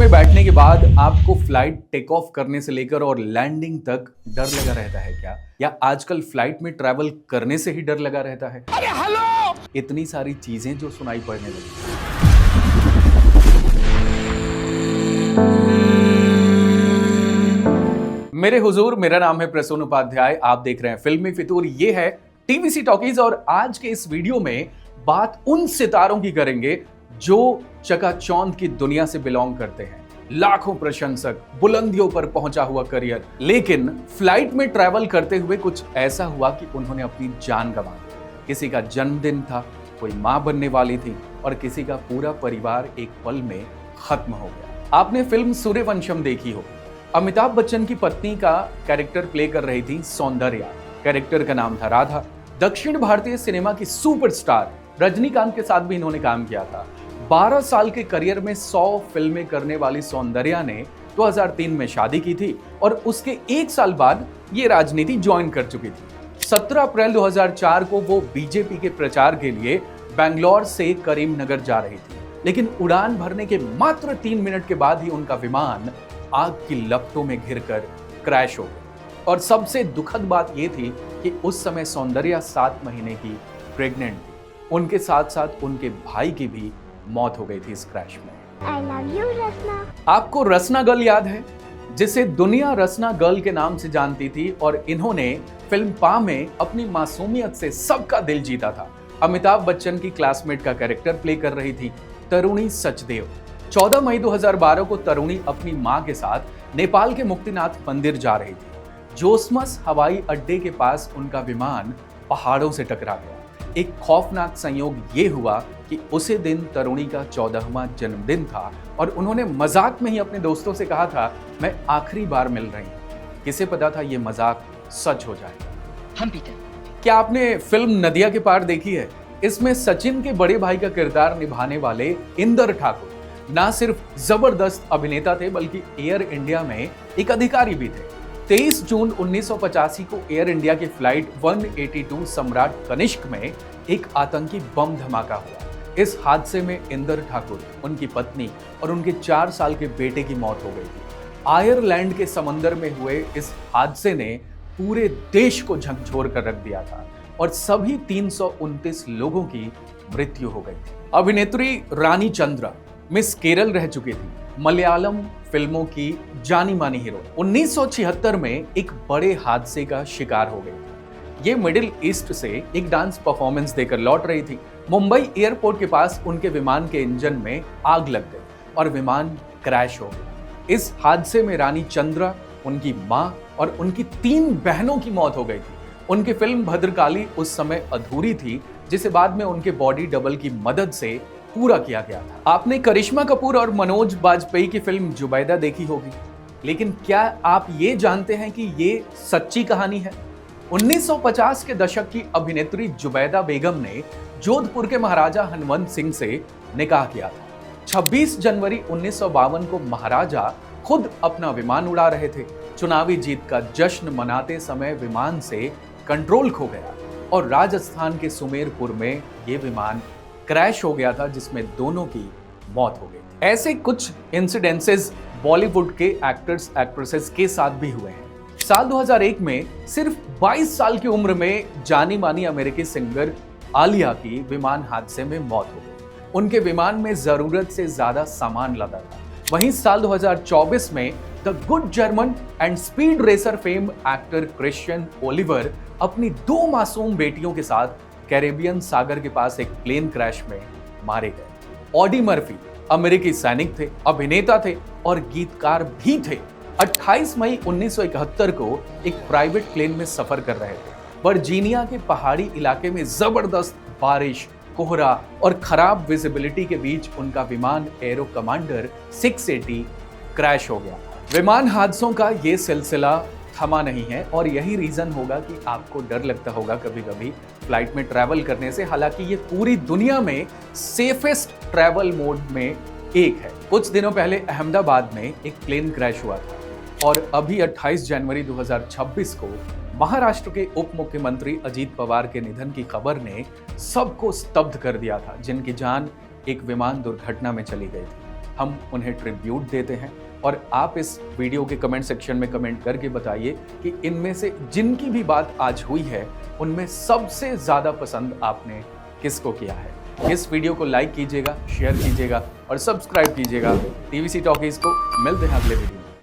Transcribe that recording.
में बैठने के बाद आपको फ्लाइट टेक ऑफ करने से लेकर और लैंडिंग तक डर लगा रहता है क्या? या आजकल फ्लाइट में ट्रैवल करने से ही डर लगा रहता है? अरे हेलो! इतनी सारी चीजें जो सुनाई पड़ने लगी। मेरे हुजूर, मेरा नाम है प्रसून उपाध्याय। आप देख रहे हैं फिल्मी फितूर। ये है टीवीसी टॉकीज और आज के इस वीडियो में बात उन सितारों की करेंगे जो चकाचौंध की दुनिया से बिलोंग करते हैं। लाखों प्रशंसक, बुलंदियों पर पहुंचा हुआ करियर, लेकिन फ्लाइट में ट्रैवल करते हुए कुछ ऐसा हुआ कि उन्होंने अपनी जान गंवा दी। किसी का जन्मदिन था, कोई मां बनने वाली थी और किसी का पूरा परिवार एक पल में खत्म हो गया। आपने फिल्म सूर्यवंशम देखी हो। अमिताभ बच्चन की पत्नी का कैरेक्टर प्ले कर रही थी सौंदर्या। कैरेक्टर का नाम था राधा। दक्षिण भारतीय सिनेमा की सुपरस्टार रजनीकांत के साथ भी इन्होंने काम किया था। 12 साल के करियर में 100 फिल्में करने वाली सौंदर्या ने 2003 में शादी की थी और उसके एक साल बाद ये राजनीति ज्वाइन कर चुकी थी। 17 अप्रैल 2004 को वो बीजेपी के प्रचार के लिए बेंगलोर से करीमनगर जा रही थी, लेकिन उड़ान भरने के मात्र 3 मिनट के बाद ही उनका विमान आग की लपटों में घिरकर क्रैश हो गया। और सबसे दुखद बात यह थी कि उस समय सौंदर्या 7 महीने की प्रेग्नेंट थी। उनके साथ साथ उनके भाई की भी मौत हो गई थी इस क्रैश में। I love you, रसना। आपको रसना गर्ल याद है, जिसे दुनिया रसना गर्ल के नाम से जानती थी और इन्होंने फिल्म पा में अपनी मासूमियत से सबका दिल जीता था। अमिताभ बच्चन की क्लासमेट का कैरेक्टर प्ले कर रही थी तरुणी सचदेव। 14 मई 2012 को तरुणी अपनी मां के साथ नेपाल के मुक्तिनाथ मंदिर जा रही थी। जोसमस हवाई अड्डे के पास उनका विमान पहाड़ों से टकरा गया। एक खौफनाक संयोग ये हुआ कि उसी दिन तरुणी का 14वां जन्मदिन था और उन्होंने मजाक में ही अपने दोस्तों से कहा था, मैं आखिरी बार मिल रही हूं। किसे पता था ये मजाक सच हो जाएगा। हम पीते। क्या आपने फिल्म नदिया के पार देखी है? इसमें सचिन के बड़े भाई का किरदार निभाने वाले इंदर ठाकुर ना सिर्फ जबरदस्त अभिनेता थे बल्कि एयर इंडिया में एक अधिकारी भी थे। 23 जून 1985 को एयर इंडिया की फ्लाइट 182 सम्राट कनिष्क में एक आतंकी बम धमाका हुआ। इस हादसे में इंदर ठाकुर, उनकी पत्नी और उनके 4 साल के बेटे की मौत हो गई थी। आयरलैंड के समंदर में हुए इस हादसे ने पूरे देश को झकझोर कर रख दिया था और सभी 329 लोगों की मृत्यु हो गई थी। अभिनेत्री रानी चंद्रा मिस केरल रह चुकी थी, मलयालम फिल्मों की जानी मानी हीरो। 1976 में एक बड़े हादसे का शिकार हो गई थी। ये मिडिल ईस्ट से एक डांस परफॉर्मेंस देकर लौट रही थी। मुंबई एयरपोर्ट के पास उनके विमान के इंजन में आग लग गई और विमान क्रैश हो गया। इस हादसे में रानी चंद्रा, उनकी मां और उनकी 3 बहनों की मौत हो गई थी। उनकी फिल्म भद्रकाली उस समय अधूरी थी, जिसे बाद में उनके बॉडी डबल की मदद से पूरा किया गया था। आपने करिश्मा कपूर और मनोज बाजपेयी की फिल्म जुबैदा देखी होगी, लेकिन क्या आप ये जानते हैं कि ये सच्ची कहानी है? 1950 के दशक की अभिनेत्री जुबैदा बेगम ने जोधपुर के महाराजा हनवंत सिंह से निकाह किया था। 26 जनवरी 1952 को महाराजा खुद अपना विमान उड़ा रहे थे। चुनावी जीत का जश्न मनाते समय विमान से कंट्रोल खो गया और राजस्थान के सुमेरपुर में ये विमान क्रैश हो गया था, जिसमें दोनों की मौत हो गई। ऐसे कुछ इंसिडेंसेस बॉलीवुड के एक्टर्स एक्ट्रेसेस के साथ भी हुए हैं। साल 2001 में सिर्फ 22 साल की उम्र में जानी मानी अमेरिकी सिंगर आलिया की विमान हादसे में मौत हो गई। उनके विमान में जरूरत से ज्यादा सामान लदा था। वहीं साल 2024 में the good German and speed racer fame actor Christian Oliver अपनी 2 मासूम बेटियों के साथ कैरेबियन सागर के पास एक प्लेन क्रैश में मारे गए। ऑडी मर्फी अमेरिकी सैनिक थे, अभिनेता थे और गीतकार भी थे। 28 मई 1971 को एक प्राइवेट प्लेन में सफर कर रहे थे। वर्जीनिया के पहाड़ी इलाके में जबरदस्त बारिश, कोहरा और खराब विजिबिलिटी के बीच उनका विमान एरो कमांडर 680 क्रैश हो गया। विमान हादसों का ये सिलसिला थमा नहीं है और यही रीजन होगा कि आपको डर लगता होगा कभी कभी फ्लाइट में ट्रैवल करने से। हालांकि ये पूरी दुनिया में सेफेस्ट ट्रैवल मोड में एक है। कुछ दिनों पहले अहमदाबाद में एक प्लेन क्रैश हुआ था और अभी 28 जनवरी 2026 को महाराष्ट्र के उप मुख्यमंत्री अजीत पवार के निधन की खबर ने सबको स्तब्ध कर दिया था, जिनकी जान एक विमान दुर्घटना में चली गई थी। हम उन्हें ट्रिब्यूट देते हैं। और आप इस वीडियो के कमेंट सेक्शन में कमेंट करके बताइए कि इनमें से जिनकी भी बात आज हुई है उनमें सबसे ज़्यादा पसंद आपने किसको किया है। इस वीडियो को लाइक कीजिएगा, शेयर कीजिएगा और सब्सक्राइब कीजिएगा टीवीसी टॉकीज को। मिलते हैं अगले वीडियो।